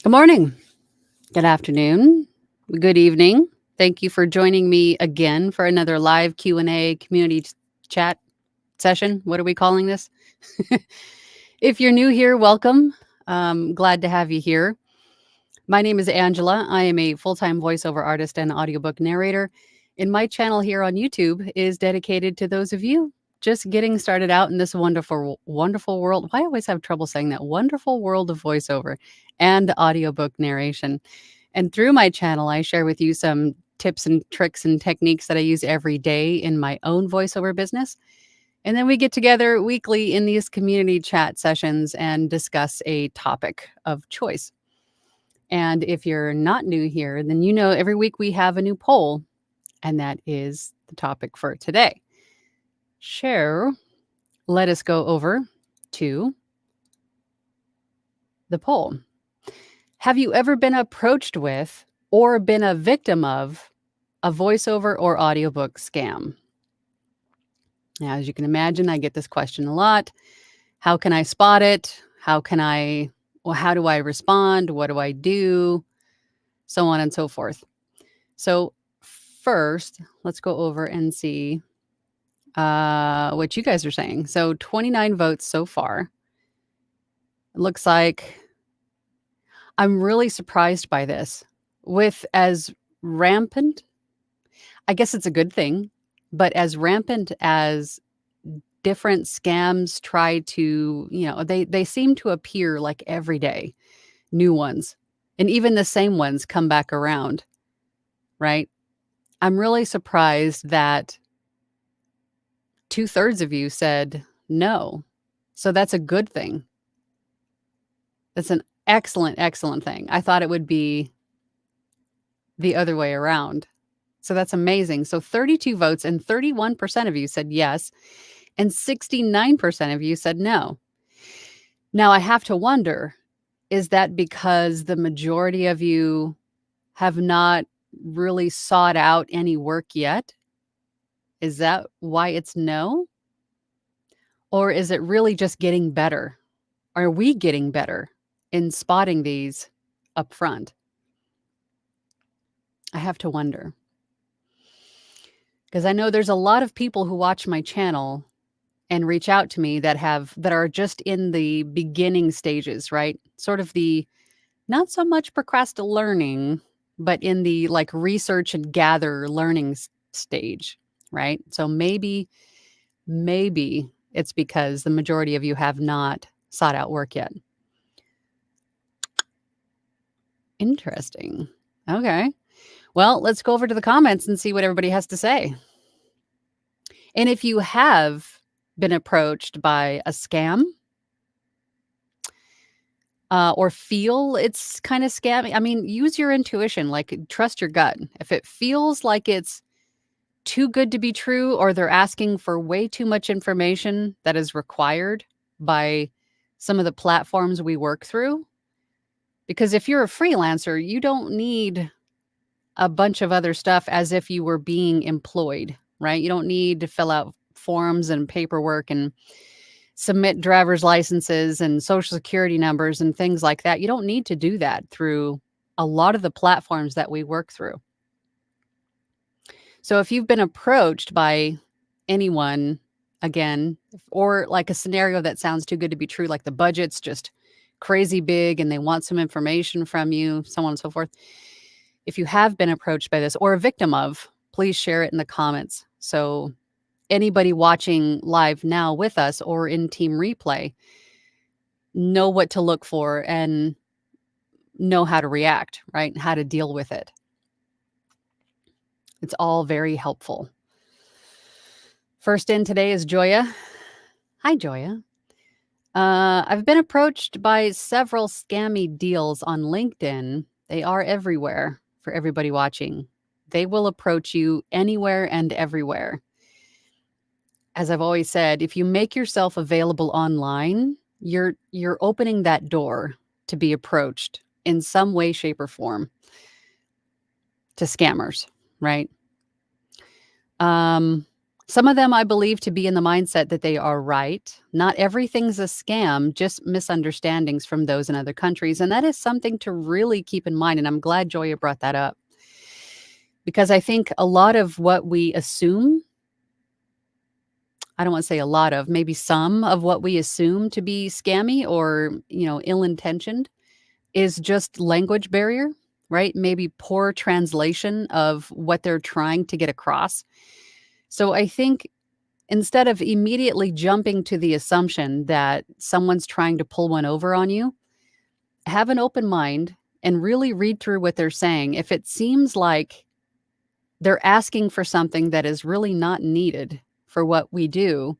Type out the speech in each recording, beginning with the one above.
Good morning, good afternoon, good evening. Thank you for joining me again for another live Q&A community chat session. What are we calling this? If you're new here, welcome. Glad to have you here. My name is Angela. I am a full-time voiceover artist and audiobook narrator. And my channel here on YouTube is dedicated to those of you just getting started out in this wonderful, wonderful world. Why I always have trouble saying that? Wonderful world of voiceover and audiobook narration. And through my channel, I share with you some tips and tricks and techniques that I use every day in my own voiceover business. And then we get together weekly in these community chat sessions and discuss a topic of choice. And if you're not new here, then you know every week we have a new poll, and that is the topic for today. Share, let us go over to the poll. Have you ever been approached with or been a victim of a voiceover or audiobook scam? Now, as you can imagine, I get this question a lot. How can I spot it? How do I respond? What do I do? So on and so forth. So first, let's go over and see what you guys are saying. So 29 votes so far. It looks like I'm really surprised by this. With as rampant, I guess it's a good thing, but as rampant as different scams try to, they seem to appear like every day, new ones, and even the same ones come back around, right? I'm really surprised that 2/3 of you said no. So that's a good thing. That's an excellent, excellent thing. I thought it would be the other way around. So that's amazing. So 32 votes and 31% of you said yes, and 69% of you said no. Now I have to wonder, is that because the majority of you have not really sought out any work yet? Is that why it's no? Or is it really just getting better? Are we getting better in spotting these up front? I have to wonder. Because I know there's a lot of people who watch my channel and reach out to me that are just in the beginning stages, right? Sort of the Not so much procrastinating learning, but in the like research and gather learning stage, right? So maybe it's because the majority of you have not sought out work yet. Interesting. Okay. Well, let's go over to the comments and see what everybody has to say. And if you have been approached by a scam, or feel it's kind of scammy, I mean, use your intuition, like trust your gut. If it feels like it's too good to be true, or they're asking for way too much information that is required by some of the platforms we work through, because if you're a freelancer, you don't need a bunch of other stuff as if you were being employed, right? You don't need to fill out forms and paperwork and submit driver's licenses and social security numbers and things like that. You don't need to do that through a lot of the platforms that we work through. So if you've been approached by anyone again, or like a scenario that sounds too good to be true, like the budget's just crazy big and they want some information from you, so on and so forth. If you have been approached by this or a victim of, please share it in the comments. So anybody watching live now with us or in team replay know what to look for and know how to react, right? How to deal with it. It's all very helpful. First in today is Joya. Hi, Joya. I've been approached by several scammy deals on LinkedIn. They are everywhere for everybody watching. They will approach you anywhere and everywhere. As I've always said, if you make yourself available online, you're opening that door to be approached in some way, shape, or form to scammers, right? Some of them I believe to be in the mindset that they are right. Not everything's a scam, just misunderstandings from those in other countries. And that is something to really keep in mind. And I'm glad Joya brought that up, because I think a lot of what we assume, I don't want to say a lot of, maybe some of what we assume to be scammy or, ill-intentioned is just language barrier, right? Maybe poor translation of what they're trying to get across. So I think instead of immediately jumping to the assumption that someone's trying to pull one over on you, have an open mind and really read through what they're saying. If it seems like they're asking for something that is really not needed for what we do,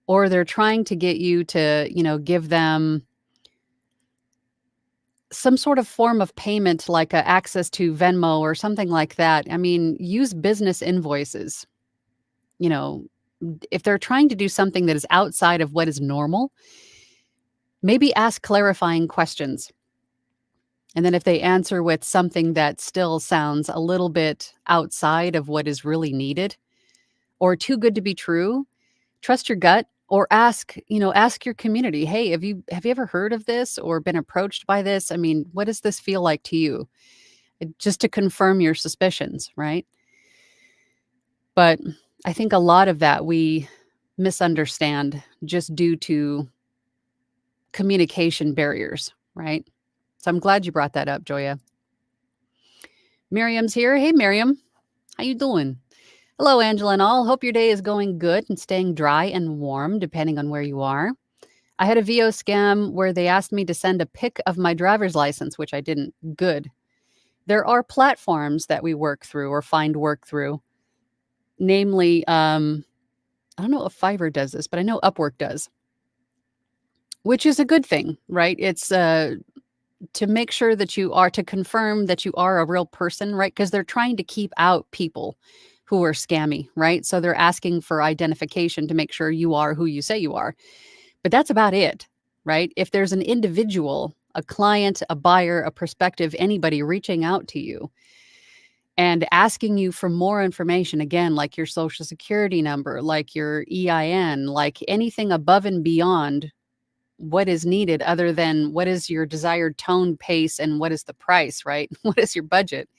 or they're trying to get you to, give them some sort of form of payment, like access to Venmo or something like that. I mean, use business invoices. If they're trying to do something that is outside of what is normal, maybe ask clarifying questions. And then if they answer with something that still sounds a little bit outside of what is really needed or too good to be true, trust your gut or ask your community, hey, have you ever heard of this or been approached by this? I mean, what does this feel like to you? Just to confirm your suspicions, right? But I think a lot of that we misunderstand just due to communication barriers, right? So I'm glad you brought that up, Joya. Miriam's here. Hey, Miriam. How you doing? Hello, Angela and all. Hope your day is going good and staying dry and warm, depending on where you are. I had a VO scam where they asked me to send a pic of my driver's license, which I didn't. Good. There are platforms that we work through or find work through. Namely, I don't know if Fiverr does this, but I know Upwork does, which is a good thing, right? It's to make sure that to confirm that you are a real person, right? Because they're trying to keep out people who are scammy, right? So they're asking for identification to make sure you are who you say you are. But that's about it, right? If there's an individual, a client, a buyer, a prospective, anybody reaching out to you and asking you for more information, again, like your social security number, like your EIN, like anything above and beyond what is needed other than what is your desired tone, pace, and what is the price, right? What is your budget?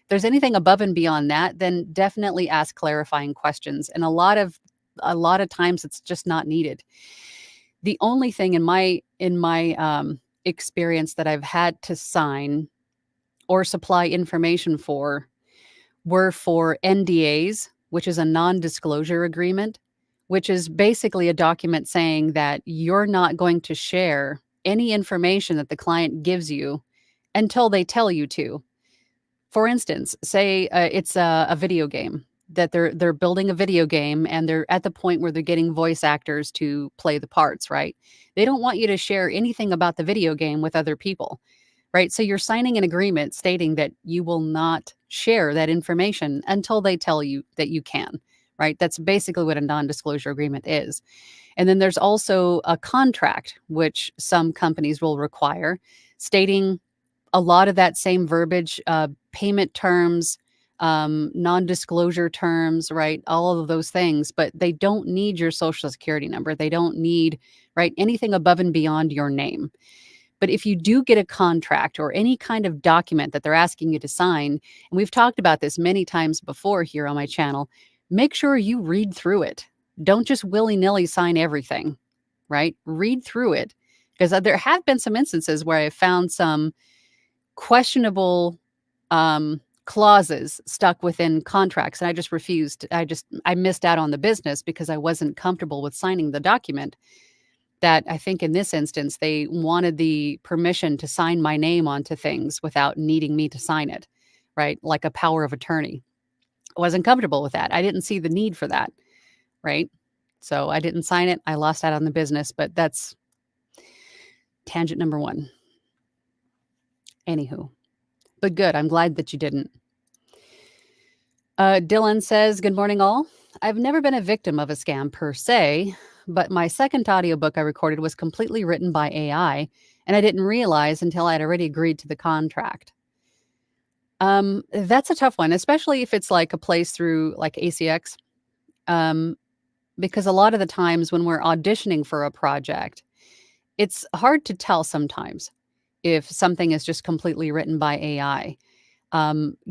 If there's anything above and beyond that, then definitely ask clarifying questions. And a lot of times it's just not needed. The only thing in my experience that I've had to sign or supply information for were for NDAs, which is a non-disclosure agreement, which is basically a document saying that you're not going to share any information that the client gives you until they tell you to. For instance, say it's a video game that they're building a video game and they're at the point where they're getting voice actors to play the parts, right? They don't want you to share anything about the video game with other people, right? So you're signing an agreement stating that you will not share that information until they tell you that you can, right? That's basically what a non-disclosure agreement is. And then there's also a contract, which some companies will require, stating a lot of that same verbiage, payment terms, non-disclosure terms, right? All of those things, but they don't need your social security number. They don't need, right, anything above and beyond your name. But if you do get a contract or any kind of document that they're asking you to sign, and we've talked about this many times before here on my channel, make sure you read through it. Don't just willy-nilly sign everything, right? Read through it. Because there have been some instances where I found some questionable clauses stuck within contracts, and I just refused. I missed out on the business because I wasn't comfortable with signing the document. That I think in this instance, they wanted the permission to sign my name onto things without needing me to sign it, right? Like a power of attorney. I wasn't comfortable with that. I didn't see the need for that, right? So I didn't sign it. I lost out on the business, but that's tangent number one. Anywho, but good. I'm glad that you didn't. Dylan says, good morning, all. I've never been a victim of a scam per se, but my second audiobook I recorded was completely written by AI, and I didn't realize until I'd already agreed to the contract. That's a tough one, especially if it's like a place through like ACX, because a lot of the times when we're auditioning for a project, it's hard to tell sometimes if something is just completely written by AI.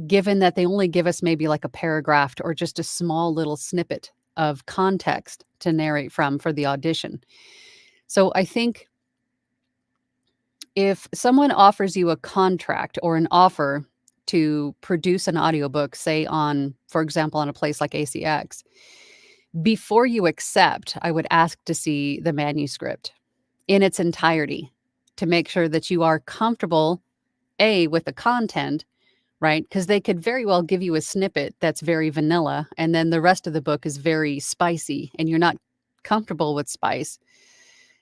Given that they only give us maybe like a paragraph or just a small little snippet of context to narrate from for the audition. So I think if someone offers you a contract or an offer to produce an audiobook, say on, for example, on a place like ACX, before you accept, I would ask to see the manuscript in its entirety to make sure that you are comfortable, A, with the content, right? Because they could very well give you a snippet that's very vanilla, and then the rest of the book is very spicy, and you're not comfortable with spice.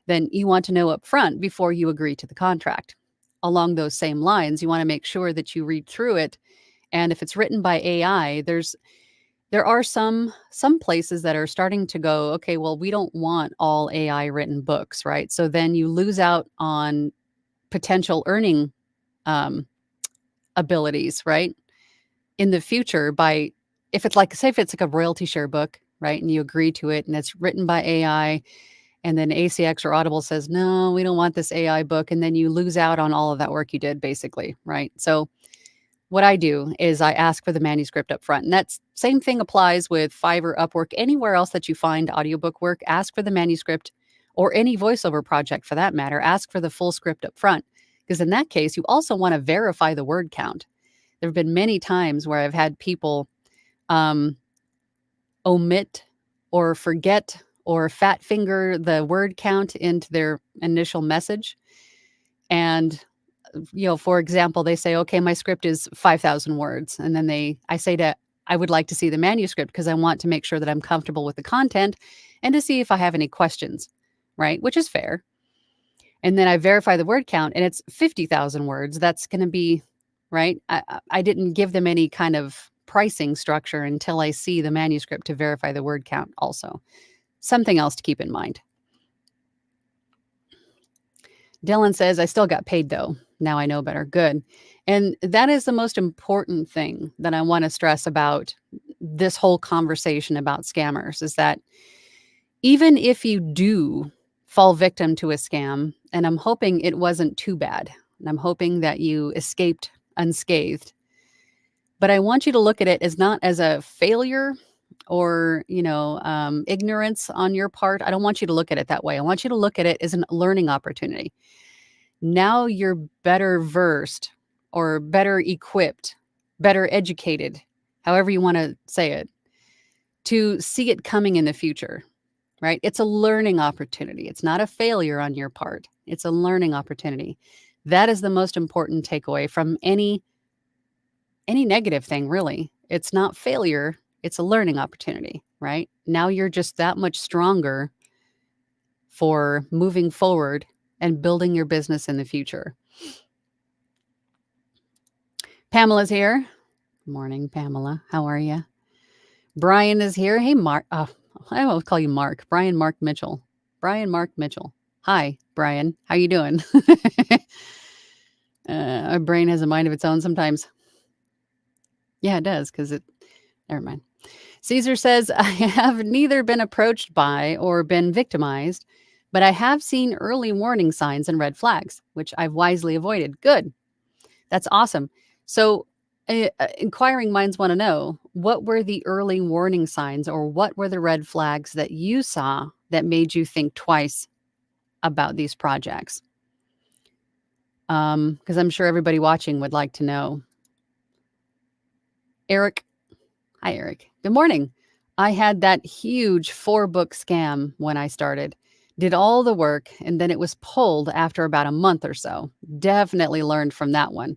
Then you want to know up front before you agree to the contract. Along those same lines, you want to make sure that you read through it. And if it's written by AI, there are some places that are starting to go, okay, well, we don't want all AI written books, right? So then you lose out on potential earning abilities, right? In the future by, if it's like, say if it's like a royalty share book, right? And you agree to it and it's written by AI, and then ACX or Audible says, no, we don't want this AI book. And then you lose out on all of that work you did basically, right? So what I do is I ask for the manuscript up front. And that's same thing applies with Fiverr, Upwork, anywhere else that you find audiobook work, ask for the manuscript, or any voiceover project for that matter, ask for the full script up front. Because in that case, you also want to verify the word count. There have been many times where I've had people omit or forget or fat finger the word count into their initial message. And, for example, they say, okay, my script is 5,000 words. And then I would like to see the manuscript because I want to make sure that I'm comfortable with the content and to see if I have any questions, right? Which is fair. And then I verify the word count and it's 50,000 words. That's going to be, right? I didn't give them any kind of pricing structure until I see the manuscript to verify the word count also. Something else to keep in mind. Dylan says, I still got paid though. Now I know better. Good. And that is the most important thing that I want to stress about this whole conversation about scammers is that even if you do fall victim to a scam, and I'm hoping it wasn't too bad, and I'm hoping that you escaped unscathed, but I want you to look at it as not as a failure or, ignorance on your part. I don't want you to look at it that way. I want you to look at it as a learning opportunity. Now you're better versed or better equipped, better educated, however you want to say it, to see it coming in the future, right? It's a learning opportunity. It's not a failure on your part. It's a learning opportunity. That is the most important takeaway from any negative thing, really. It's not failure, it's a learning opportunity, right? Now you're just that much stronger for moving forward and building your business in the future. Pamela's here. Good morning, Pamela. How are you? Brian is here. Hey, Mark. I will call you Mark. Brian Mark Mitchell. Brian Mark Mitchell. Hi, Brian. How you doing? Our brain has a mind of its own sometimes. Yeah, it does, because never mind. Caesar says, I have neither been approached by or been victimized, but I have seen early warning signs and red flags, which I've wisely avoided. Good. That's awesome. So, inquiring minds want to know, what were the early warning signs or what were the red flags that you saw that made you think twice about these projects? Because I'm sure everybody watching would like to know. Eric. Hi, Eric. Good morning. I had that huge 4-book scam when I started. Did all the work, and then it was pulled after about a month or so. Definitely learned from that one.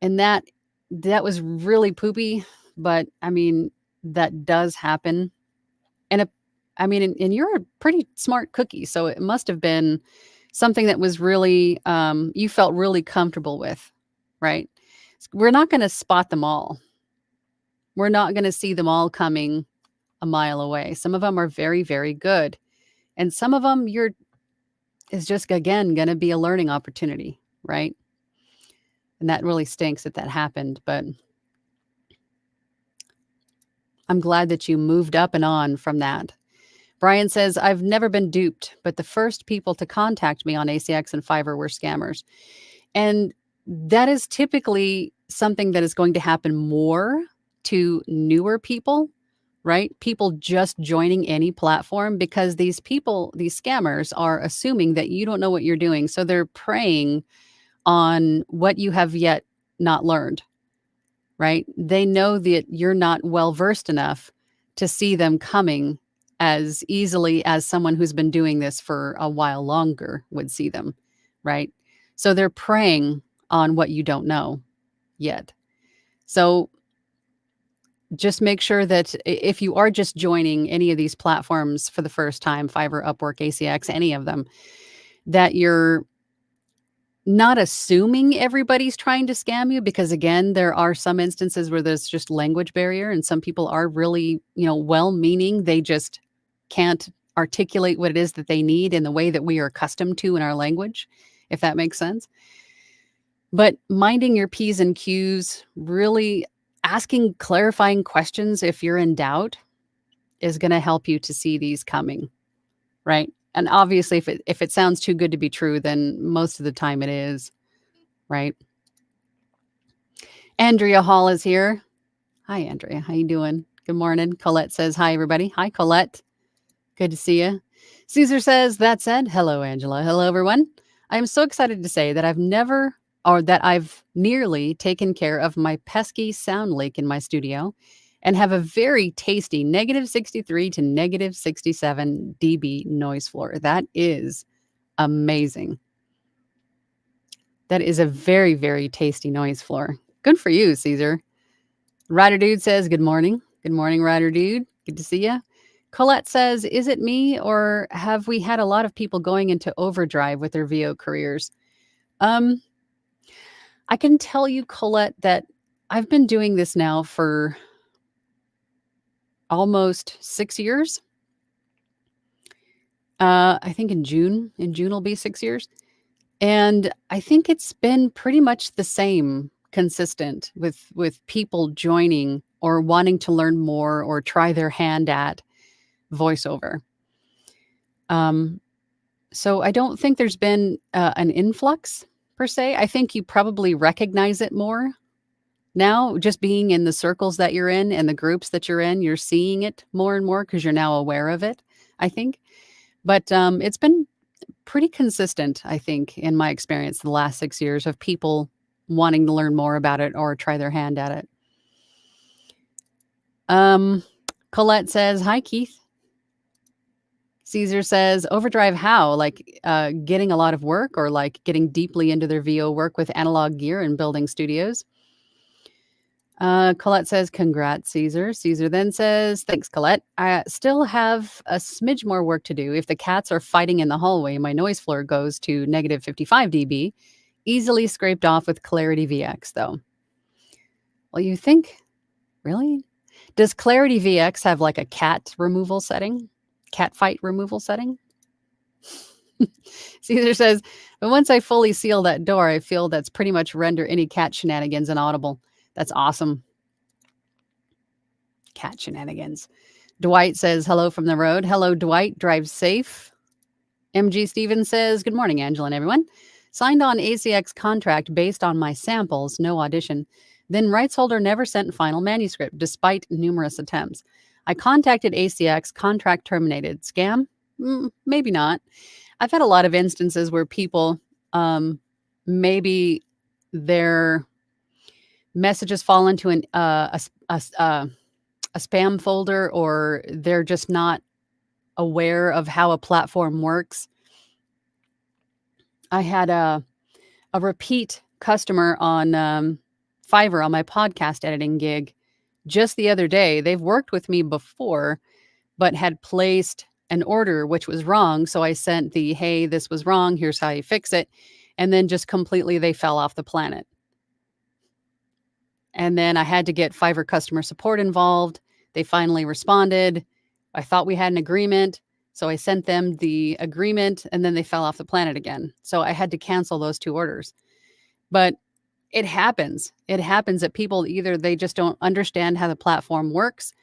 And that was really poopy, but I mean, that does happen. And and you're a pretty smart cookie, so it must have been something that was really you felt really comfortable with, right? We're not going to spot them all. We're not going to see them all coming a mile away. Some of them are very, very good. And some of them is just, again, going to be a learning opportunity, right? And that really stinks that happened. But I'm glad that you moved up and on from that. Brian says, I've never been duped, but the first people to contact me on ACX and Fiverr were scammers. And that is typically something that is going to happen more to newer people, right? People just joining any platform, because these scammers are assuming that you don't know what you're doing. So they're preying on what you have yet not learned, right? They know that you're not well versed enough to see them coming as easily as someone who's been doing this for a while longer would see them, right? So they're preying on what you don't know yet. So just make sure that if you are just joining any of these platforms for the first time, Fiverr, Upwork, ACX, any of them, that you're not assuming everybody's trying to scam you, because again, there are some instances where there's just language barrier and some people are really, well-meaning. They just can't articulate what it is that they need in the way that we are accustomed to in our language, if that makes sense. But minding your P's and Q's, really asking clarifying questions if you're in doubt, is going to help you to see these coming, right? And obviously, if it sounds too good to be true, then most of the time it is, right? Andrea Hall is here. Hi, Andrea. How you doing? Good morning. Colette says, hi, everybody. Hi, Colette. Good to see you. Caesar says, that said, hello, Angela. Hello, everyone. I am so excited to say that I've nearly taken care of my pesky sound leak in my studio and have a very tasty -63 to -67 dB noise floor. That is amazing. That is a very, very tasty noise floor. Good for you, Caesar. Rider Dude says, good morning. Good morning, Rider Dude. Good to see you. Colette says, is it me, or have we had a lot of people going into overdrive with their VO careers? I can tell you, Colette, that I've been doing this now for almost 6 years. I think in June will be 6 years. And I think it's been pretty much the same, consistent with people joining or wanting to learn more or try their hand at voiceover. So I don't think there's been an influx per se. I think you probably recognize it more now, just being in the circles that you're in and the groups that you're in. You're seeing it more and more because you're now aware of it, I think. But it's been pretty consistent, I think, in my experience, the last 6 years of people wanting to learn more about it or try their hand at it. Colette says, "Hi, Keith." Caesar says, "Overdrive how? Like getting a lot of work or like getting deeply into their VO work with analog gear and building studios?" Colette says, "Congrats, Caesar." Caesar then says, "Thanks, Colette. I still have a smidge more work to do. If the cats are fighting in the hallway, my noise floor goes to negative 55 dB. Easily scraped off with Clarity VX, though." Well, you think, really? Does Clarity VX have like a cat removal setting? Cat fight removal setting? Caesar says, "But once I fully seal that door, I feel that's pretty much render any cat shenanigans inaudible." That's awesome. Cat shenanigans. Dwight says, "Hello from the road." Hello, Dwight. Drive safe. MG Stevens says, "Good morning, Angela and everyone. Signed on ACX contract based on my samples, no audition. Then rights holder never sent final manuscript, despite numerous attempts. I contacted ACX, contract terminated. Scam? Maybe not. I've had a lot of instances where people, maybe their messages fall into a spam folder, or they're just not aware of how a platform works. I had a repeat customer on Fiverr on my podcast editing gig just the other day. They've worked with me before, but had placed an order which was wrong. So I sent the, "Hey, this was wrong. Here's how you fix it." And then just completely they fell off the planet. And then I had to get Fiverr customer support involved. They finally responded. I thought we had an agreement. So I sent them the agreement and then they fell off the planet again. So I had to cancel those 2 orders. But it happens. It happens that people either they just don't understand how the platform works.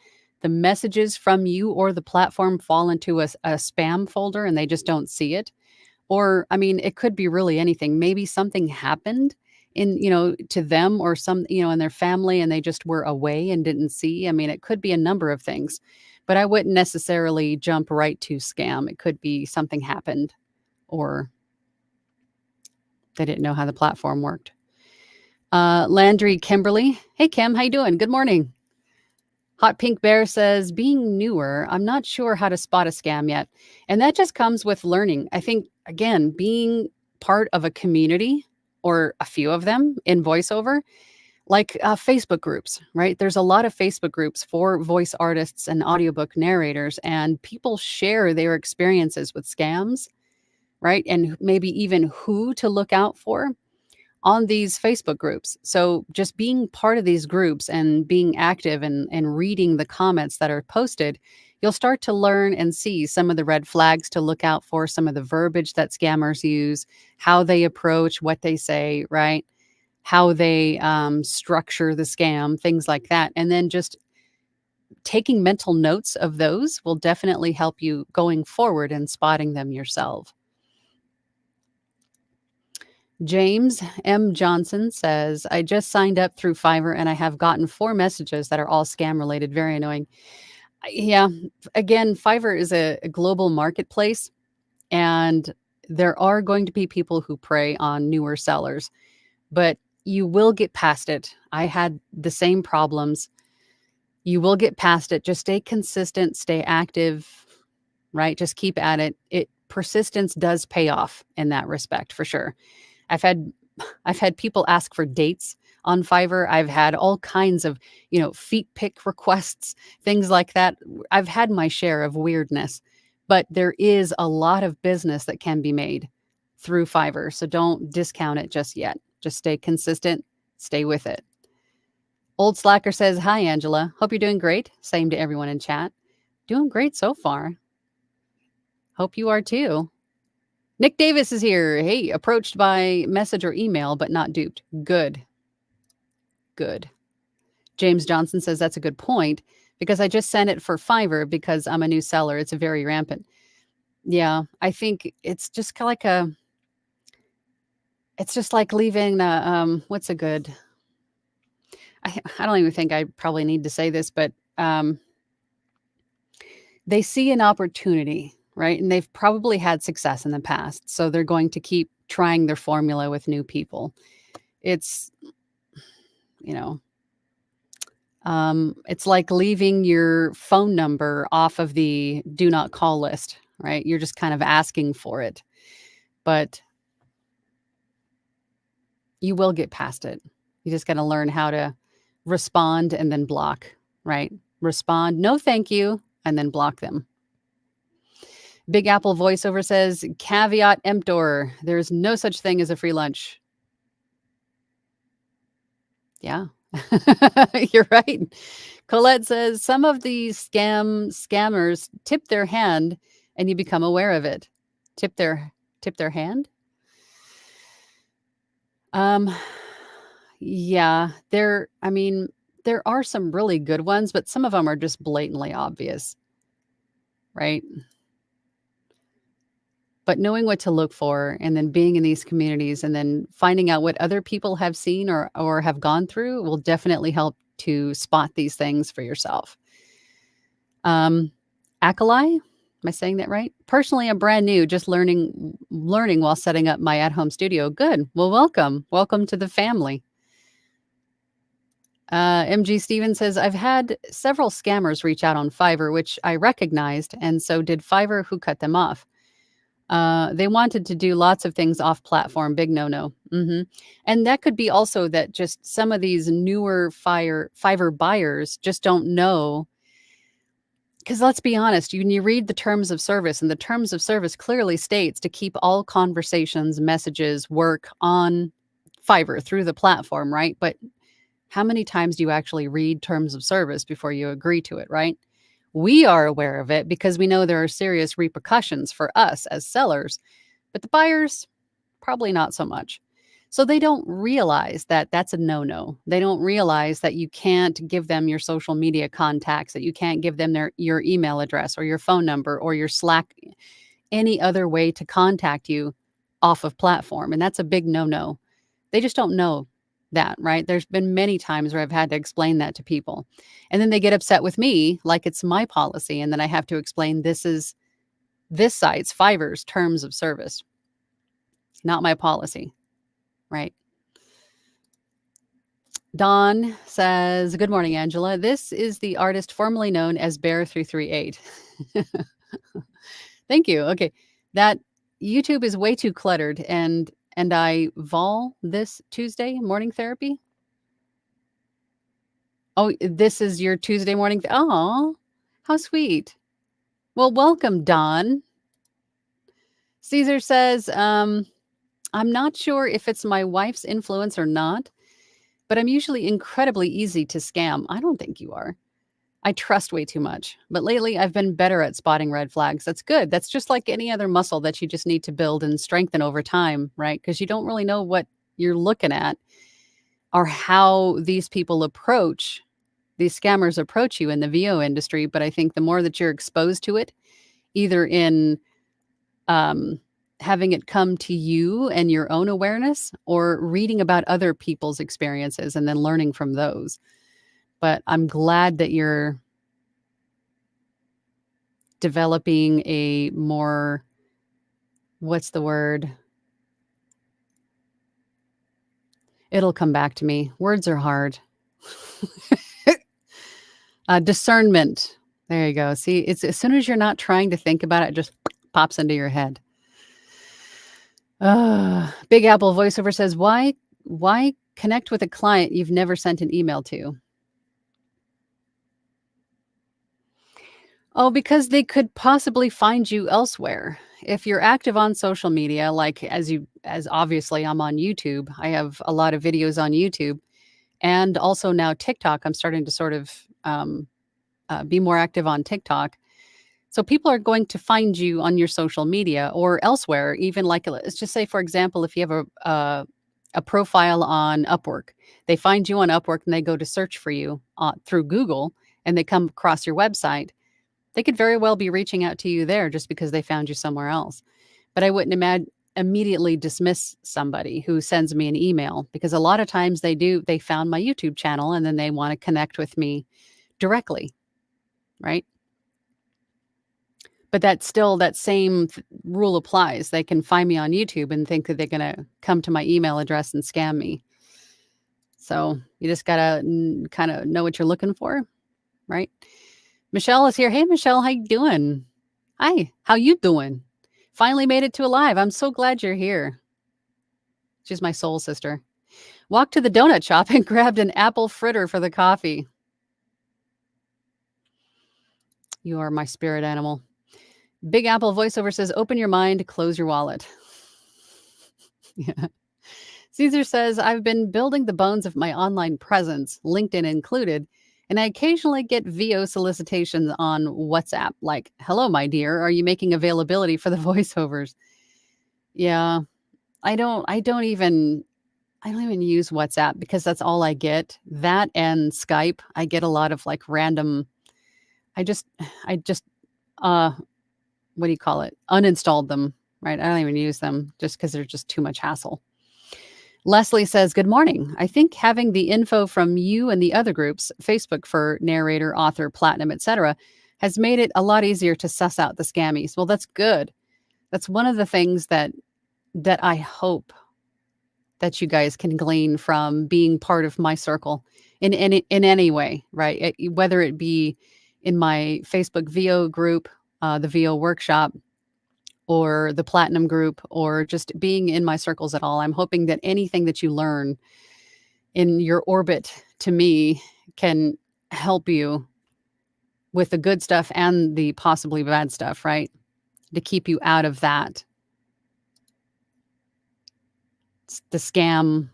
The messages from you or the platform fall into a spam folder and they just don't see it. Or, I mean, it could be really anything. Maybe something happened to them or in their family and they just were away and didn't see. I mean, it could be a number of things, but I wouldn't necessarily jump right to scam. It could be something happened or they didn't know how the platform worked. Landry Kimberly. Hey, Kim, how you doing? Good morning. Hot Pink Bear says, "Being newer, I'm not sure how to spot a scam yet." And that just comes with learning. I think, again, being part of a community or a few of them in voiceover, like Facebook groups, right? There's a lot of Facebook groups for voice artists and audiobook narrators, and people share their experiences with scams, right? And maybe even who to look out for on these Facebook groups. So just being part of these groups and being active and reading the comments that are posted, you'll start to learn and see some of the red flags to look out for, some of the verbiage that scammers use, how they approach, what they say, right? How they structure the scam, things like that. And then just taking mental notes of those will definitely help you going forward and spotting them yourself. James M. Johnson says, "I just signed up through Fiverr and I have gotten 4 messages that are all scam related. Very annoying." Yeah, again, Fiverr is a global marketplace and there are going to be people who prey on newer sellers, but you will get past it. I had the same problems. You will get past it. Just stay consistent, stay active, right? Just keep at it. Persistence does pay off in that respect for sure. I've had people ask for dates on Fiverr. I've had all kinds of, feet pic requests, things like that. I've had my share of weirdness, but there is a lot of business that can be made through Fiverr. So don't discount it just yet. Just stay consistent, stay with it. Old Slacker says, "Hi, Angela. Hope you're doing great." Same to everyone in chat. Doing great so far. Hope you are too. Nick Davis is here. Hey, approached by message or email, but not duped. Good. Good. James Johnson says, "That's a good point because I just sent it for Fiverr because I'm a new seller. It's very rampant." Yeah, I think it's just it's just like leaving what's a good, I don't even think I probably need to say this, but they see an opportunity, right? And they've probably had success in the past. So they're going to keep trying their formula with new people. It's, you know, it's like leaving your phone number off of the do not call list, right? You're just kind of asking for it, but you will get past it. You just got to learn how to respond and then block, right? Respond, no, thank you, and then block them. Big Apple voiceover says, caveat emptor. There's no such thing as a free lunch. Yeah, you're right. Colette says, some of these scammers tip their hand and you become aware of it. Tip their hand? Um, yeah, there are some really good ones, but some of them are just blatantly obvious, right? But knowing what to look for and then being in these communities and then finding out what other people have seen or have gone through will definitely help to spot these things for yourself. Akalai, am I saying that right? Personally, I'm brand new, just learning while setting up my at-home studio. Good. Well, welcome to the family. MG Stevens says, I've had several scammers reach out on Fiverr, which I recognized, and so did Fiverr, who cut them off. They wanted to do lots of things off platform, big no-no. And that could be also that just some of these newer Fiverr buyers just don't know. Because let's be honest, when you read the terms of service, and the terms of service clearly states to keep all conversations, messages, work on Fiverr through the platform, right? But how many times do you actually read terms of service before you agree to it, right? We are aware of it because we know there are serious repercussions for us as sellers, but the buyers, probably not so much. So they don't realize that that's a no-no. They don't realize that you can't give them your social media contacts, that you can't give them your email address or your phone number or your Slack, any other way to contact you off of platform. And that's a big no-no. They just don't know that, right? There's been many times where I've had to explain that to people. And then they get upset with me like it's my policy. And then I have to explain this is this site's Fiverr's terms of service, not my policy, right? Dawn says, good morning, Angela. This is the artist formerly known as Bear338. Thank you. Okay. That YouTube is way too cluttered and I vol this Tuesday morning therapy. Oh, this is your Tuesday morning. Oh, how sweet. Well, welcome, Don. Caesar says, I'm not sure if it's my wife's influence or not, but I'm usually incredibly easy to scam. I don't think you are. I trust way too much. But lately, I've been better at spotting red flags. That's good. That's just like any other muscle that you just need to build and strengthen over time, right? Because you don't really know what you're looking at or how these scammers approach you in the VO industry. But I think the more that you're exposed to it, either in having it come to you and your own awareness or reading about other people's experiences and then learning from those. But I'm glad that you're developing a more, what's the word? It'll come back to me. Words are hard. Discernment. There you go. See, it's as soon as you're not trying to think about it, it just pops into your head. Big Apple voiceover says, why connect with a client you've never sent an email to? Oh, because they could possibly find you elsewhere. If you're active on social media, like as obviously I'm on YouTube, I have a lot of videos on YouTube and also now TikTok. I'm starting to sort of be more active on TikTok. So people are going to find you on your social media or elsewhere, even like, let's just say, for example, if you have a profile on Upwork, they find you on Upwork and they go to search for you through Google and they come across your website. They could very well be reaching out to you there just because they found you somewhere else. But I wouldn't immediately dismiss somebody who sends me an email because a lot of times they found my YouTube channel and then they want to connect with me directly, right? But that same rule applies. They can find me on YouTube and think that they're going to come to my email address and scam me. So you just got to kind of know what you're looking for, right? Michelle is here. Hey, Michelle, how you doing? Hi, how you doing? Finally made it to alive. I'm so glad you're here. She's my soul sister. Walked to the donut shop and grabbed an apple fritter for the coffee. You are my spirit animal. Big Apple voiceover says, open your mind, close your wallet. Yeah. Caesar says, I've been building the bones of my online presence, LinkedIn included, and I occasionally get VO solicitations on WhatsApp, like, hello, my dear, are you making availability for the voiceovers? Yeah, I don't even use WhatsApp because that's all I get. That and Skype. I get a lot of like random, I just, uh, what do you call it? Uninstalled them, right? I don't even use them just because they're just too much hassle. Leslie says, good morning. I think having the info from you and the other groups, Facebook for narrator, author, platinum, etc., has made it a lot easier to suss out the scammies. Well, that's good. That's one of the things that I hope that you guys can glean from being part of my circle in any way, right? Whether it be in my Facebook VO group, the VO workshop, or the platinum group, or just being in my circles at all. I'm hoping that anything that you learn in your orbit to me can help you with the good stuff and the possibly bad stuff, right? To keep you out of that. The scam.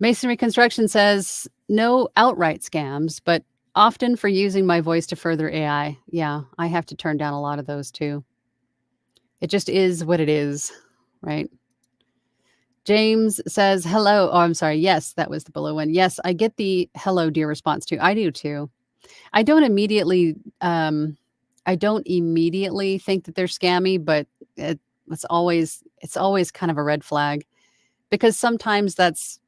Masonry Construction says no outright scams, but often for using my voice to further AI. Yeah, I have to turn down a lot of those too. It just is what it is, right? James says, hello. Oh, I'm sorry. Yes, that was the below one. Yes, I get the hello, dear response too. I do too. I don't immediately, um, I don't immediately think that they're scammy, but it's always kind of a red flag because sometimes that's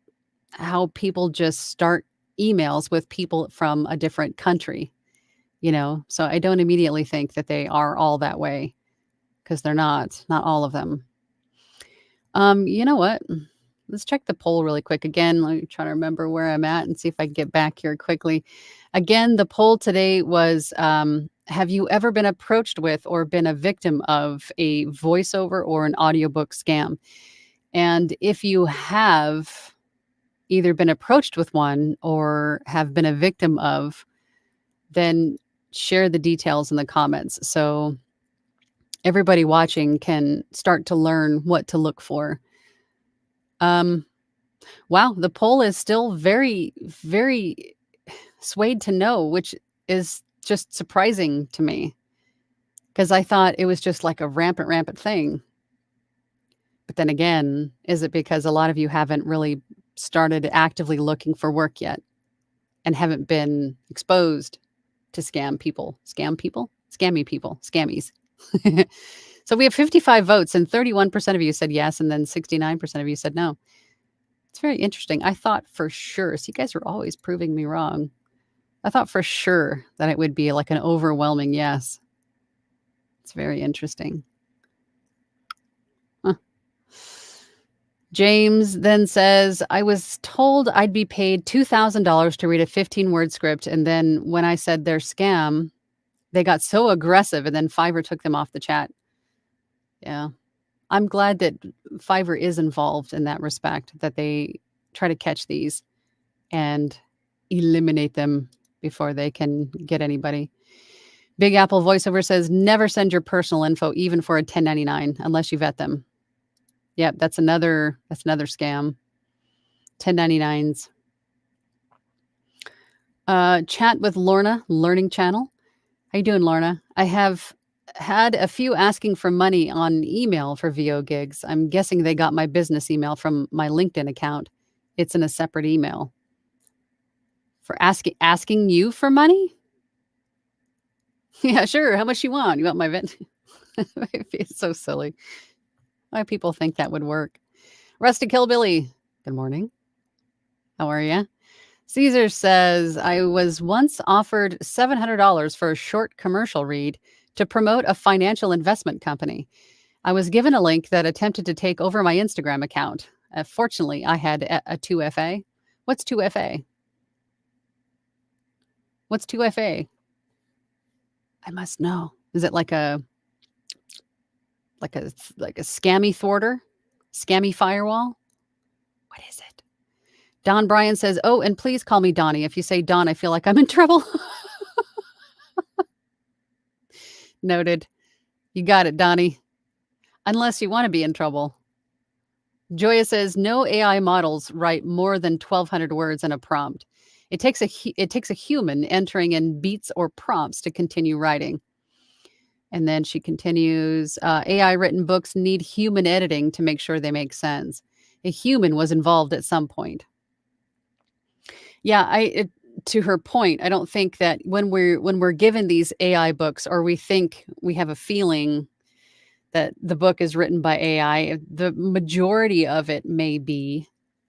how people just start emails with people from a different country, So I don't immediately think that they are all that way because they're not all of them. You know what? Let's check the poll really quick again. Let me try to remember where I'm at and see if I can get back here quickly. Again, the poll today was, have you ever been approached with or been a victim of a voiceover or an audiobook scam? And if you have either been approached with one or have been a victim of, then share the details in the comments so everybody watching can start to learn what to look for. Wow, the poll is still very, very swayed to no, which is just surprising to me because I thought it was just like a rampant, rampant thing. But then again, is it because a lot of you haven't really started actively looking for work yet and haven't been exposed to scammy people, scammies? So we have 55 votes and 31% of you said yes, and then 69% of you said no. It's very interesting. I thought for sure, so you guys are always proving me wrong. I thought for sure that it would be like an overwhelming yes. It's very interesting. Huh. James then says, I was told I'd be paid $2,000 to read a 15-word script. And then when I said they're scam, they got so aggressive and then Fiverr took them off the chat. Yeah. I'm glad that Fiverr is involved in that respect, that they try to catch these and eliminate them before they can get anybody. Big Apple voiceover says, never send your personal info, even for a 1099, unless you vet them. Yep, that's another scam. 1099s. Chat with Lorna, Learning Channel. How you doing, Lorna? I have had a few asking for money on email for VO gigs. I'm guessing they got my business email from my LinkedIn account. It's in a separate email. For asking you for money? Yeah, sure. How much you want? You want my vent? It's so silly. Why people think that would work. Rusty Killbilly. Good morning. How are you? Caesar says, I was once offered $700 for a short commercial read to promote a financial investment company. I was given a link that attempted to take over my Instagram account. Fortunately, I had a 2FA. What's 2FA? What's 2FA? I must know. Is it like a scammy thwarter? Scammy firewall? What is it? Don Bryan says, "Oh, and please call me Donnie. If you say Don, I feel like I'm in trouble." Noted. You got it, Donnie. Unless you want to be in trouble. Joya says, "No AI models write more than 1,200 words in a prompt. It takes a human entering in beats or prompts to continue writing." And then she continues, AI written books need human editing to make sure they make sense. A human was involved at some point. Yeah, to her point, I don't think that when we're given these AI books, or we think we have a feeling that the book is written by AI, the majority of it may be.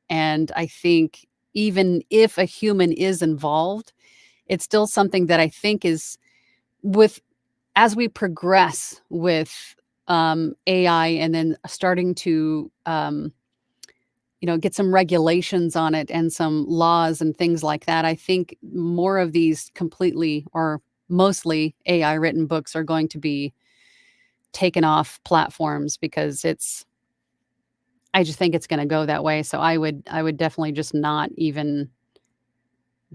And I think even if a human is involved, it's still something that I think is with as we progress with AI, and then starting to get some regulations on it and some laws and things like that. I think more of these completely or mostly AI written books are going to be taken off platforms, because I just think it's going to go that way. So I would definitely just not even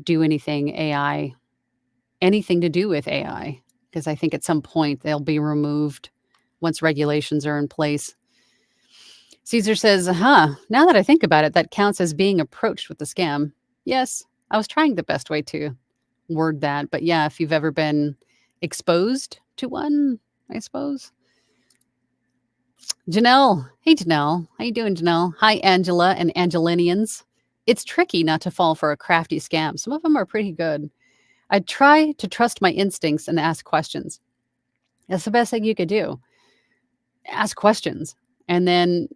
do anything to do with AI, because I think at some point they'll be removed once regulations are in place. Caesar says, now that I think about it, that counts as being approached with a scam. Yes, I was trying the best way to word that. But yeah, if you've ever been exposed to one, I suppose. Janelle. Hey, Janelle. How you doing, Janelle? Hi, Angela and Angelinians. It's tricky not to fall for a crafty scam. Some of them are pretty good. I try to trust my instincts and ask questions. That's the best thing you could do. Ask questions. And then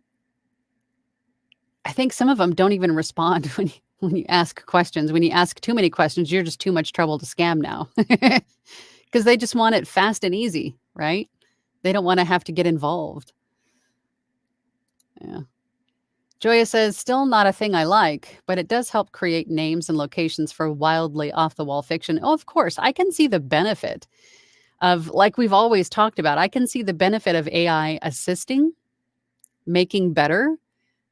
I think some of them don't even respond when you ask questions. When you ask too many questions, you're just too much trouble to scam now, because they just want it fast and easy, right? They don't want to have to get involved. Yeah. Joya says, still not a thing I like, but it does help create names and locations for wildly off the wall fiction. Oh, of course, I can see the benefit of, like we've always talked about, I can see the benefit of AI assisting, making better,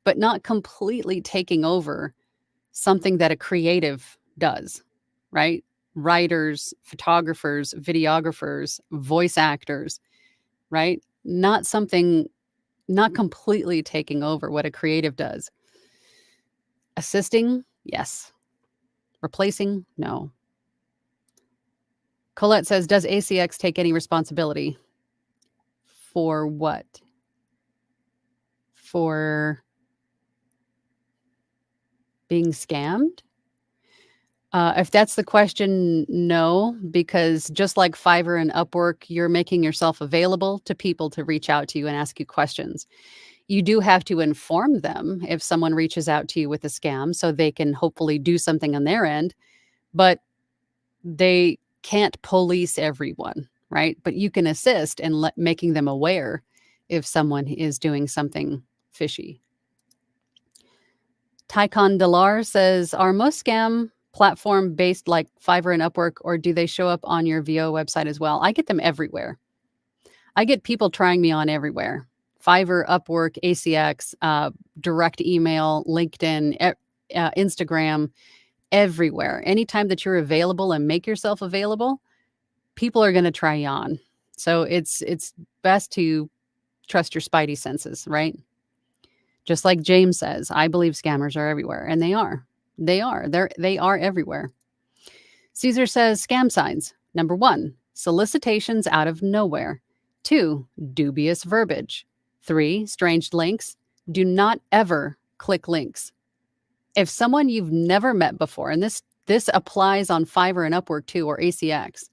but not completely taking over something that a creative does, right? Writers, photographers, videographers, voice actors, right? Not completely taking over what a creative does. Assisting, yes. Replacing, no. Colette says, does ACX take any responsibility for what? For being scammed? If that's the question, no, because just like Fiverr and Upwork, you're making yourself available to people to reach out to you and ask you questions. You do have to inform them if someone reaches out to you with a scam, so they can hopefully do something on their end, but they can't police everyone, right? But you can assist in making them aware if someone is doing something fishy. Tycon Delar says, are most scam platform based like Fiverr and Upwork, or do they show up on your VO website as well? I get them everywhere. I get people trying me on everywhere. Fiverr, Upwork, ACX, direct email, LinkedIn, Instagram, everywhere. Anytime that you're available and make yourself available, people are going to try you on. So it's best to trust your spidey senses, right? Just like James says, I believe scammers are everywhere, and they are. They are. They are everywhere. Caesar says scam signs. Number 1, solicitations out of nowhere. 2, dubious verbiage. 3, strange links. Do not ever click links. If someone you've never met before, and this applies on Fiverr and Upwork too, or ACX,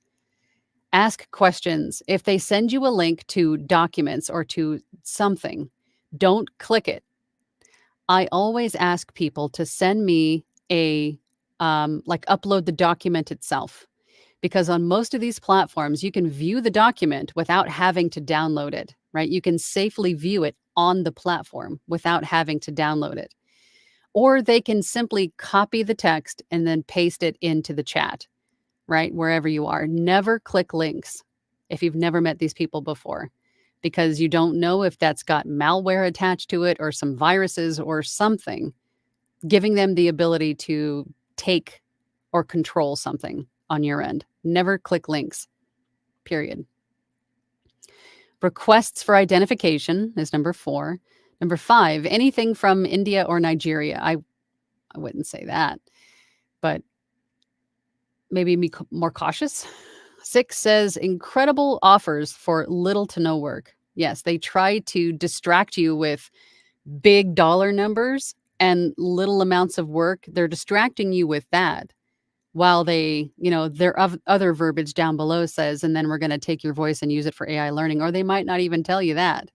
ask questions. If they send you a link to documents or to something, don't click it. I always ask people to send me a like upload the document itself. Because on most of these platforms, you can view the document without having to download it, right? You can safely view it on the platform without having to download it. Or they can simply copy the text and then paste it into the chat, right? Wherever you are. Never click links if you've never met these people before, because you don't know if that's got malware attached to it or some viruses or something, giving them the ability to take or control something on your end. Never click links, period. Requests for identification is number 4. Number 5, anything from India or Nigeria. I wouldn't say that, but maybe be more cautious. 6 says incredible offers for little to no work. Yes, they try to distract you with big dollar numbers and little amounts of work. They're distracting you with that while their other verbiage down below says, and then we're going to take your voice and use it for AI learning, or they might not even tell you that,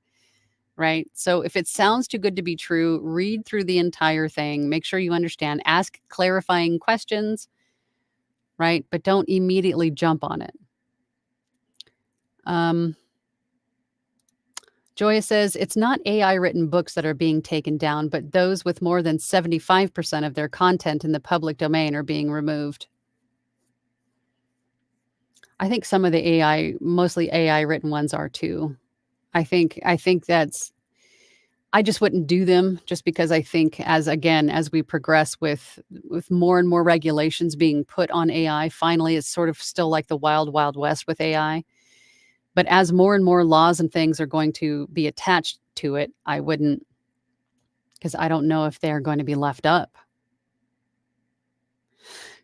right? So if it sounds too good to be true, read through the entire thing, make sure you understand, ask clarifying questions, right? But don't immediately jump on it. Joya says, it's not AI written books that are being taken down, but those with more than 75% of their content in the public domain are being removed. I think some of the AI, mostly AI written ones are too. I think that's, I just wouldn't do them just because I think as we progress with more and more regulations being put on AI, finally it's sort of still like the wild, wild west with AI. But as more and more laws and things are going to be attached to it, I wouldn't, because I don't know if they're going to be left up.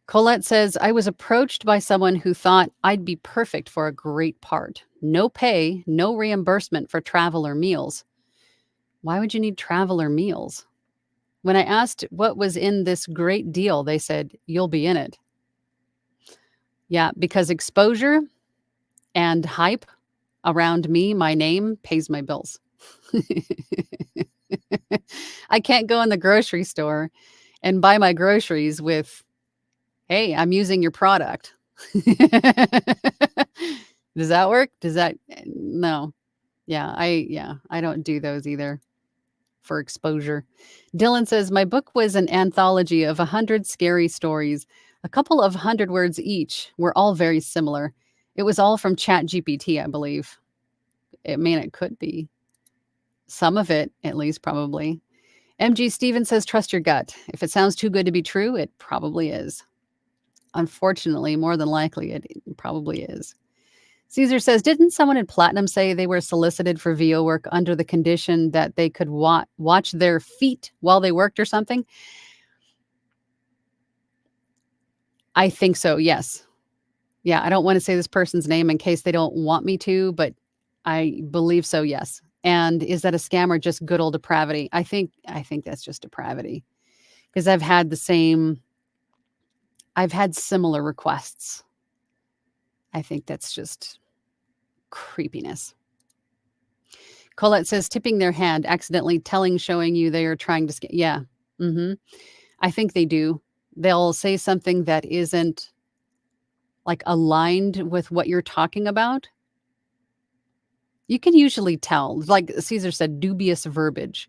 Colette says, I was approached by someone who thought I'd be perfect for a great part. No pay, no reimbursement for travel or meals. Why would you need travel or meals? When I asked what was in this great deal, they said, you'll be in it. Yeah, because exposure and hype around me, my name, pays my bills. I can't go in the grocery store and buy my groceries with, hey, I'm using your product. Does that work? No. Yeah, I don't do those either for exposure. Dylan says, my book was an anthology of 100 scary stories, a couple of 100 words each, were all very similar. It was all from ChatGPT, I believe. It could be. Some of it, at least, probably. MG Steven says, trust your gut. If it sounds too good to be true, it probably is. Unfortunately, more than likely, it probably is. Caesar says, didn't someone in Platinum say they were solicited for VO work under the condition that they could watch their feet while they worked or something? I think so, yes. Yeah, I don't want to say this person's name in case they don't want me to, but I believe so, yes. And is that a scam or just good old depravity? I think that's just depravity, because I've had similar requests. I think that's just creepiness. Colette says, tipping their hand, accidentally showing you they are trying to scam. Yeah. I think they do. They'll say something that isn't like aligned with what you're talking about. You can usually tell, like Caesar said, dubious verbiage,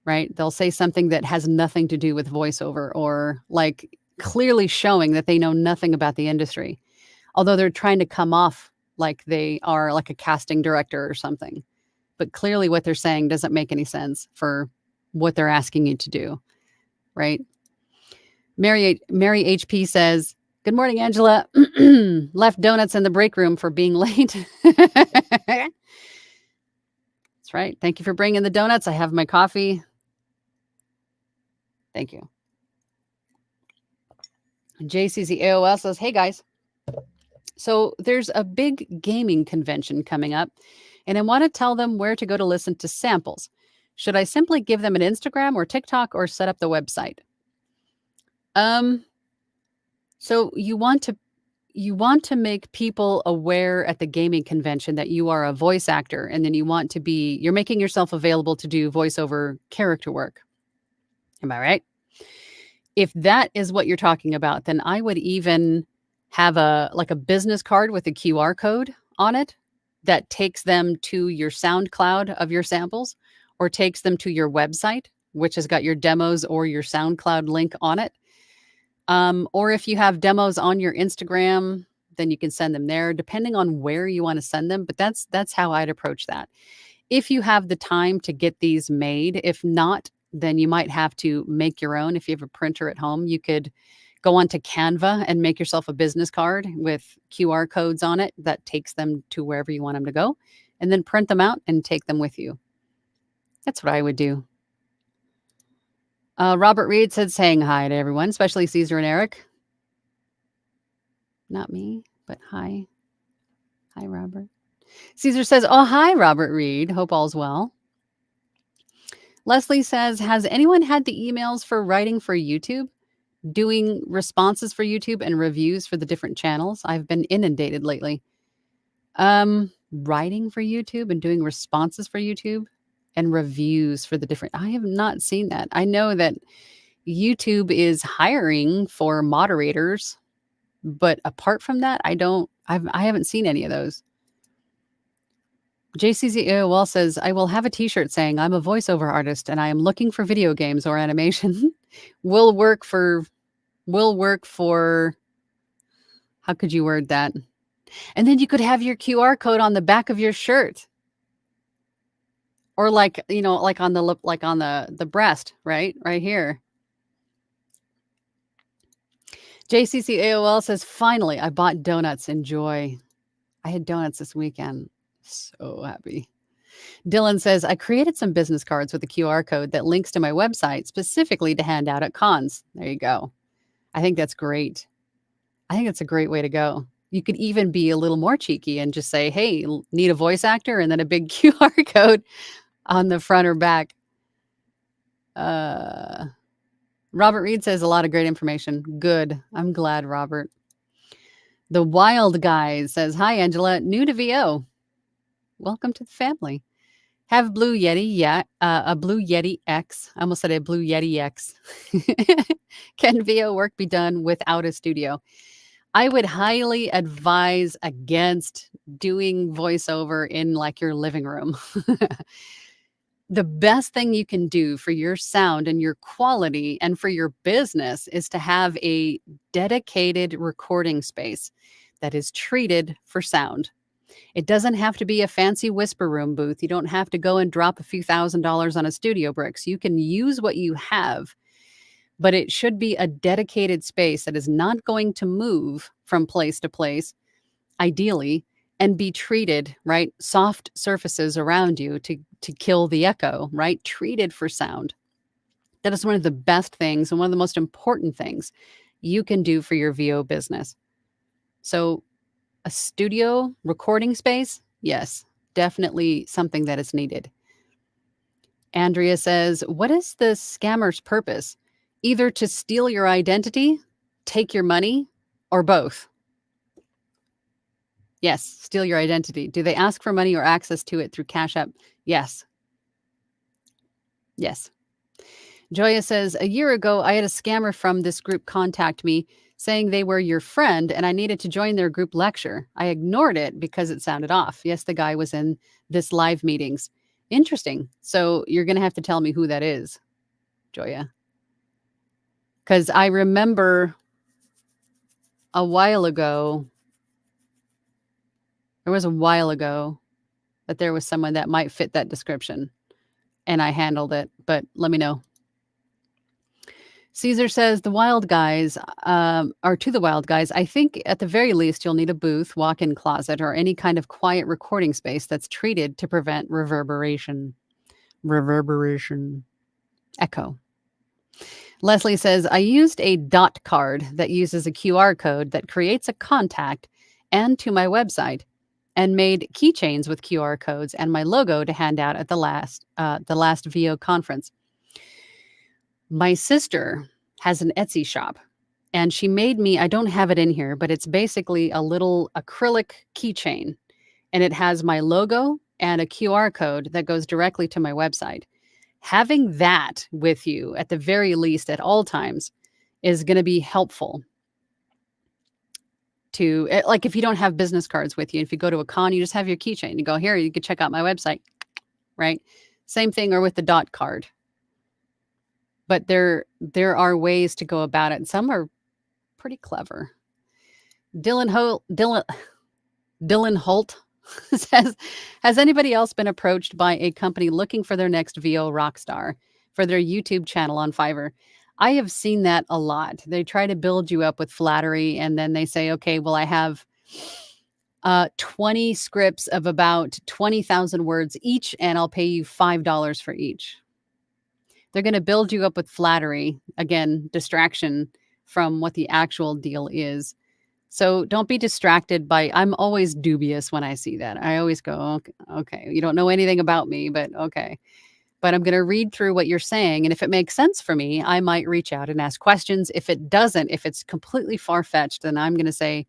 right? They'll say something that has nothing to do with voiceover, or like clearly showing that they know nothing about the industry, although they're trying to come off like they are like a casting director or something. But clearly what they're saying doesn't make any sense for what they're asking you to do, right? Mary HP says, good morning, Angela. Left donuts in the break room for being late. That's right. Thank you for bringing the donuts. I have my coffee. Thank you. JCC AOL says, hey, guys. So there's a big gaming convention coming up, and I want to tell them where to go to listen to samples. Should I simply give them an Instagram or TikTok, or set up the website? So you want to make people aware at the gaming convention that you are a voice actor, and then you're making yourself available to do voiceover character work. Am I right? If that is what you're talking about, then I would even have a business card with a QR code on it that takes them to your SoundCloud of your samples or takes them to your website, which has got your demos or your SoundCloud link on it. Or if you have demos on your Instagram, then you can send them there, depending on where you want to send them. But that's how I'd approach that. If you have the time to get these made, if not, then you might have to make your own. If you have a printer at home, you could go onto Canva and make yourself a business card with QR codes on it that takes them to wherever you want them to go, and then print them out and take them with you. That's what I would do. Robert Reed said saying hi to everyone, especially Caesar and Eric. Not me, but hi. Hi, Robert. Caesar says, oh, hi, Robert Reed. Hope all's well. Leslie says, has anyone had the emails for writing for YouTube? Doing responses for YouTube and reviews for the different channels? I've been inundated lately. Writing for YouTube and doing responses for YouTube and reviews for the different... I have not seen that. I know that YouTube is hiring for moderators, but apart from that, I haven't seen any of those. JCZAOL says, I will have a t-shirt saying I'm a voiceover artist and I am looking for video games or animation. will work for, how could you word that? And then you could have your QR code on the back of your shirt. Or like on the breast, right? Right here. JCCAOL says, finally, I bought donuts. Enjoy. I had donuts this weekend. So happy. Dylan says, I created some business cards with a QR code that links to my website specifically to hand out at cons. There you go. I think that's great. I think it's a great way to go. You could even be a little more cheeky and just say, hey, need a voice actor? And then a big QR code on the front or back. Robert Reed says a lot of great information. Good. I'm glad, Robert. The Wild Guys says, hi, Angela. New to VO. Welcome to the family. Have Blue Yeti, yeah, a Blue Yeti X. I almost said a Blue Yeti X. Can VO work be done without a studio? I would highly advise against doing voiceover in like your living room. The best thing you can do for your sound and your quality and for your business is to have a dedicated recording space that is treated for sound. It doesn't have to be a fancy whisper room booth. You don't have to go and drop a few $1,000s on a studio bricks. You can use what you have, but it should be a dedicated space that is not going to move from place to place, ideally, and be treated, right? Soft surfaces around you to kill the echo, right? Treated for sound. That is one of the best things and one of the most important things you can do for your VO business. So a studio recording space, yes, definitely something that is needed. Andrea says, what is the scammer's purpose? Either to steal your identity, take your money, or both. Yes, steal your identity. Do they ask for money or access to it through Cash App? Yes. Yes. Joya says, a year ago, I had a scammer from this group contact me saying they were your friend and I needed to join their group lecture. I ignored it because it sounded off. Yes, the guy was in this live meetings. Interesting. So you're going to have to tell me who that is, Joya. Because I remember a while ago, that there was someone that might fit that description. And I handled it, but let me know. Caesar says the Wild Guys, or to the Wild Guys, I think at the very least you'll need a booth, walk-in closet, or any kind of quiet recording space that's treated to prevent reverberation. Echo. Leslie says, I used a dot card that uses a QR code that creates a contact and to my website and made keychains with QR codes and my logo to hand out at the last VO conference. My sister has an Etsy shop and she made me, I don't have it in here, but it's basically a little acrylic keychain and it has my logo and a QR code that goes directly to my website. Having that with you at the very least at all times is going to be helpful to, like, if you don't have business cards with you, if you go to a con, you just have your keychain. You go, here, you can check out my website, right? Same thing, or with the dot card. But there are ways to go about it, and some are pretty clever. Dylan Holt says, has anybody else been approached by a company looking for their next VO rock star for their YouTube channel on Fiverr? I have seen that a lot. They try to build you up with flattery, and then they say, okay, well, I have 20 scripts of about 20,000 words each, and I'll pay you $5 for each. They're going to build you up with flattery. Again, distraction from what the actual deal is. So don't be distracted by, I'm always dubious when I see that. I always go, okay, you don't know anything about me, but okay. But I'm going to read through what you're saying. And if it makes sense for me, I might reach out and ask questions. If it doesn't, if it's completely far-fetched, then I'm going to say,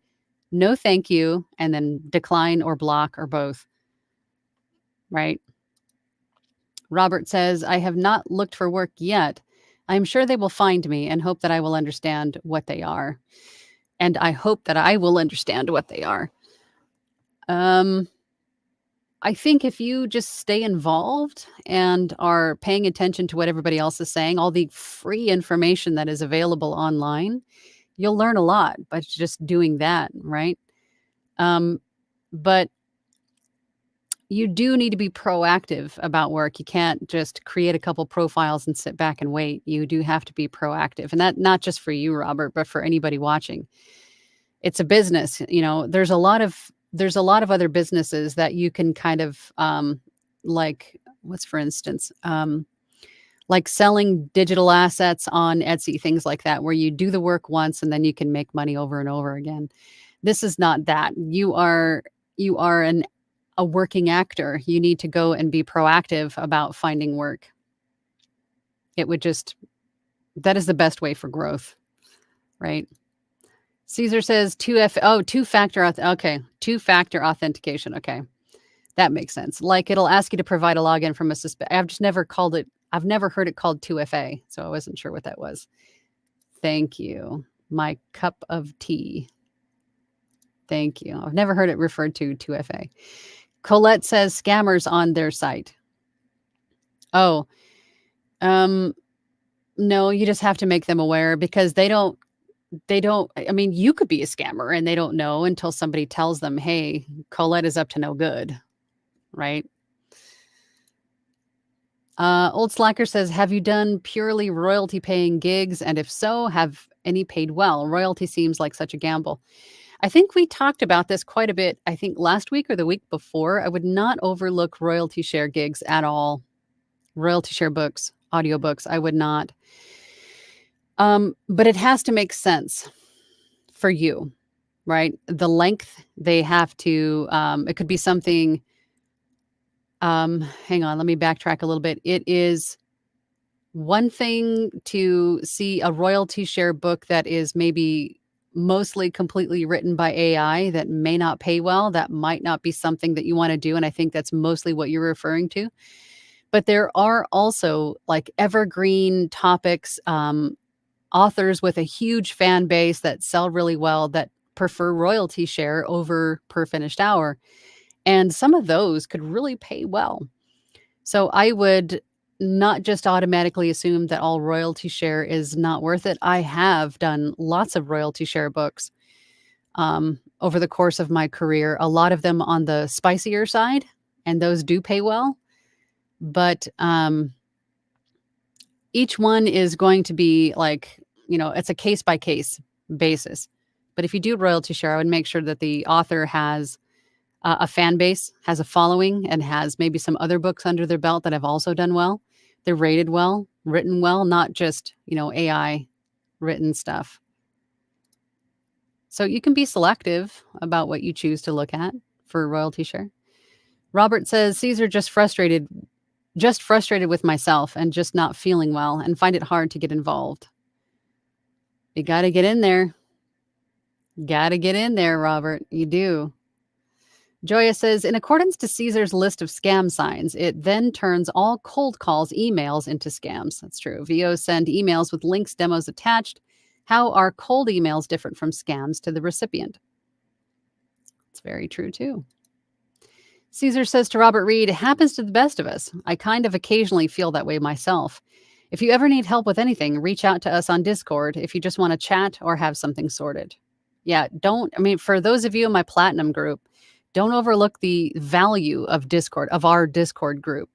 no, thank you, and then decline or block or both. Right? Robert says, I have not looked for work yet. I'm sure they will find me and hope that I will understand what they are. And I hope that I will understand what they are. I think if you just stay involved and are paying attention to what everybody else is saying, all the free information that is available online, you'll learn a lot by just doing that, right? But you do need to be proactive about work. You can't just create a couple profiles and sit back and wait. You do have to be proactive. And that not just for you, Robert, but for anybody watching. It's a business. You know, there's a lot of other businesses that you can kind of like, what's for instance, like selling digital assets on Etsy, things like that, where you do the work once and then you can make money over and over again. This is not that. You are a working actor. You need to go and be proactive about finding work. That is the best way for growth, right? Caesar says two-factor authentication. Okay. That makes sense. Like, it'll ask you to provide a login from a I've never heard it called 2FA, so I wasn't sure what that was. Thank you. My cup of tea. Thank you. I've never heard it referred to 2FA. Colette says scammers on their site. Oh, no, you just have to make them aware, because they don't, I mean, you could be a scammer and they don't know until somebody tells them, hey, Colette is up to no good, right? Old Slacker says, have you done purely royalty paying gigs? And if so, have any paid well? Royalty seems like such a gamble. I think we talked about this quite a bit, I think last week or the week before. I would not overlook royalty share gigs at all. Royalty share books, audiobooks, I would not. But it has to make sense for you, right? The length, they have to, it could be something, hang on, let me backtrack a little bit. It is one thing to see a royalty share book that is maybe mostly completely written by AI that may not pay well. That might not be something that you want to do. And I think that's mostly what you're referring to. But there are also like evergreen topics, authors with a huge fan base that sell really well that prefer royalty share over per finished hour. And some of those could really pay well. So I would not just automatically assume that all royalty share is not worth it. I have done lots of royalty share books over the course of my career, a lot of them on the spicier side, and those do pay well. But each one is going to be like, it's a case by case basis. But if you do royalty share, I would make sure that the author has a fan base, has a following, and has maybe some other books under their belt that have also done well. They're rated well, written well, not just, AI written stuff. So you can be selective about what you choose to look at for royalty share. Robert says, Caesar, just frustrated with myself and just not feeling well and find it hard to get involved. You got to get in there. Robert. You do. Joya says, in accordance to Caesar's list of scam signs, it then turns all cold calls, emails into scams. That's true. VOs send emails with links, demos attached. How are cold emails different from scams to the recipient? It's very true, too. Caesar says to Robert Reed, it happens to the best of us. I kind of occasionally feel that way myself. If you ever need help with anything, reach out to us on Discord if you just want to chat or have something sorted. Yeah, for those of you in my platinum group, don't overlook the value of Discord, of our Discord group,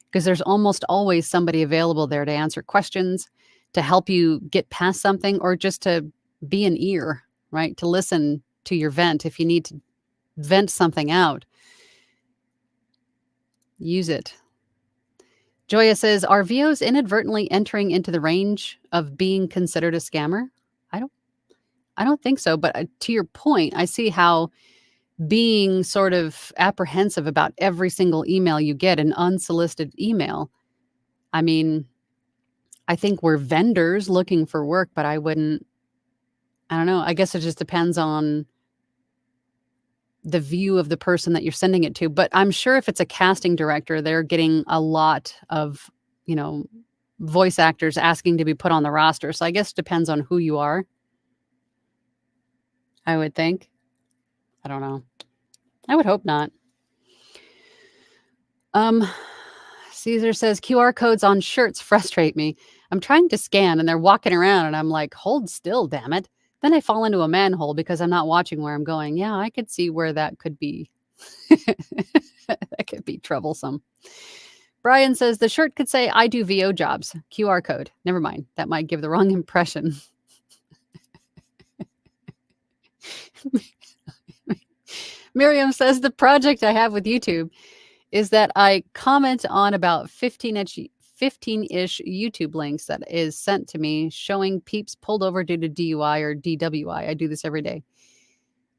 because there's almost always somebody available there to answer questions, to help you get past something, or just to be an ear, right? To listen to your vent if you need to vent something out. Use it. Joya says, are VOs inadvertently entering into the range of being considered a scammer? I don't think so. But to your point, I see how being sort of apprehensive about every single email you get, an unsolicited email. I mean, I think we're vendors looking for work, but I don't know. I guess it just depends on the view of the person that you're sending it to. But I'm sure if it's a casting director, they're getting a lot of, voice actors asking to be put on the roster. So I guess it depends on who you are, I would think. I don't know. I would hope not. Caesar says, QR codes on shirts frustrate me. I'm trying to scan and they're walking around and I'm like, hold still, damn it. Then I fall into a manhole because I'm not watching where I'm going. Yeah, I could see where that could be. That could be troublesome. Brian says the shirt could say, I do VO jobs. QR code. Never mind. That might give the wrong impression. Miriam says the project I have with YouTube is that I comment on about 15-ish YouTube links that is sent to me showing peeps pulled over due to DUI or DWI. I do this every day.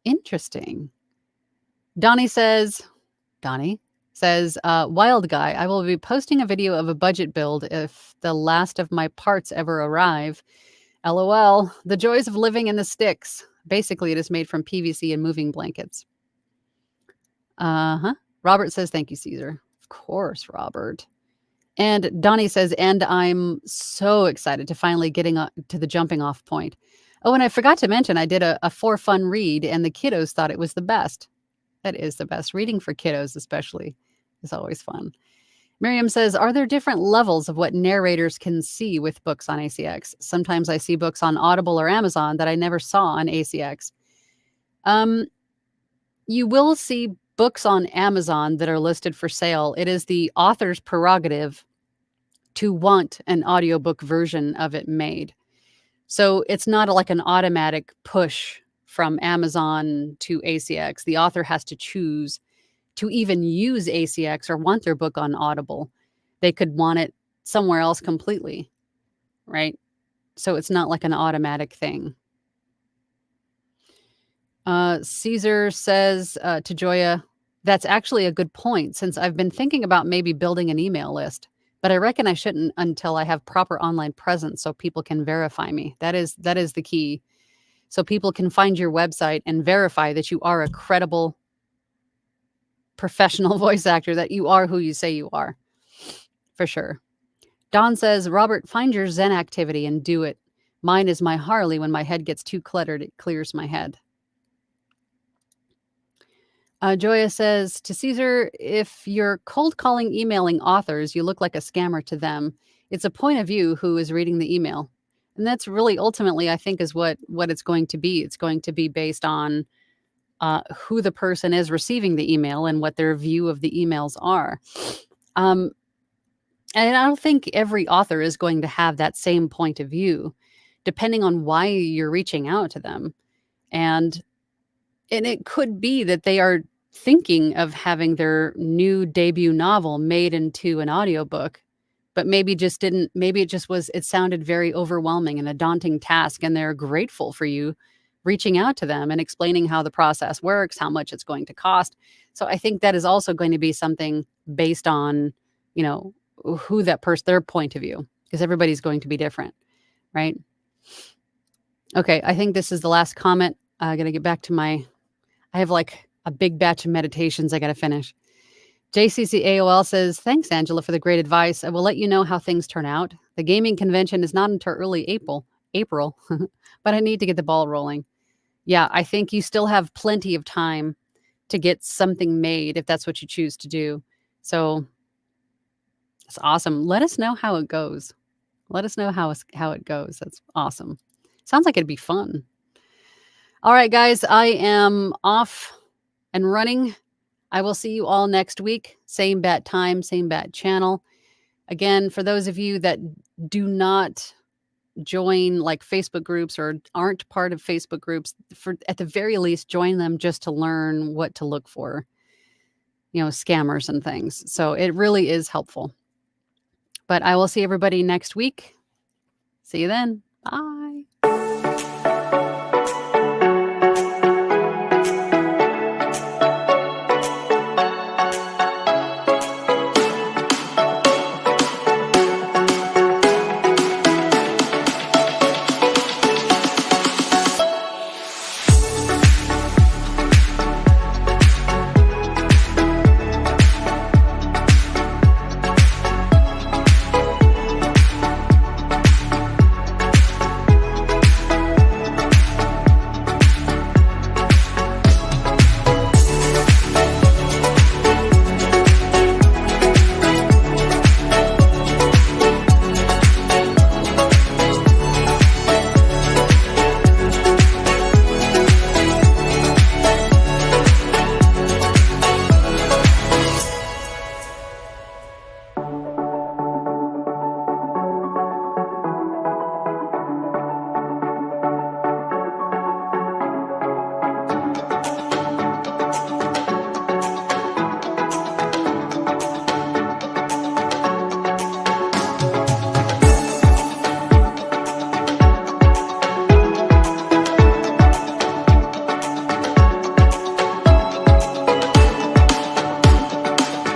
Interesting. Donnie says, wild guy, I will be posting a video of a budget build if the last of my parts ever arrive. LOL, the joys of living in the sticks. Basically, it is made from PVC and moving blankets. Robert says, thank you, Caesar. Of course, Robert. And Donnie says, and I'm so excited to finally getting to the jumping off point. Oh, and I forgot to mention, I did a for fun read and the kiddos thought it was the best. That is the best. Reading for kiddos especially is always fun. Miriam says, are there different levels of what narrators can see with books on ACX? Sometimes I see books on Audible or Amazon that I never saw on ACX. You will see books on Amazon that are listed for sale. It is the author's prerogative to want an audiobook version of it made. So it's not like an automatic push from Amazon to ACX. The author has to choose to even use ACX or want their book on Audible. They could want it somewhere else completely, right? So it's not like an automatic thing. Caesar says to Joya, that's actually a good point, since I've been thinking about maybe building an email list, but I reckon I shouldn't until I have proper online presence so people can verify me. That is the key. So people can find your website and verify that you are a credible professional voice actor, that you are who you say you are, for sure. Don says, Robert, find your Zen activity and do it. Mine is my Harley. When my head gets too cluttered, it clears my head. Joya says to Caesar, if you're cold calling, emailing authors, you look like a scammer to them. It's a point of view who is reading the email. And that's really ultimately, I think, is what it's going to be. It's going to be based on who the person is receiving the email and what their view of the emails are. And I don't think every author is going to have that same point of view, depending on why you're reaching out to them. And it could be that they are thinking of having their new debut novel made into an audiobook, but maybe it sounded very overwhelming and a daunting task, and they're grateful for you reaching out to them and explaining how the process works, how much it's going to cost. So I think that is also going to be something based on, who that person, their point of view, because everybody's going to be different, right? Okay, I think this is the last comment. I got to get back to I have like a big batch of meditations I got to finish. JCCAOL says, thanks, Angela, for the great advice. I will let you know how things turn out. The gaming convention is not until early April. April, but I need to get the ball rolling. Yeah, I think you still have plenty of time to get something made if that's what you choose to do. So it's awesome. Let us know how it goes. Let us know how it goes. That's awesome. Sounds like it'd be fun. All right, guys, I am off and running. I will see you all next week. Same bat time, same bat channel. Again, for those of you that do not join like Facebook groups or aren't part of Facebook groups, for at the very least, join them just to learn what to look for, scammers and things. So it really is helpful. But I will see everybody next week. See you then. Bye.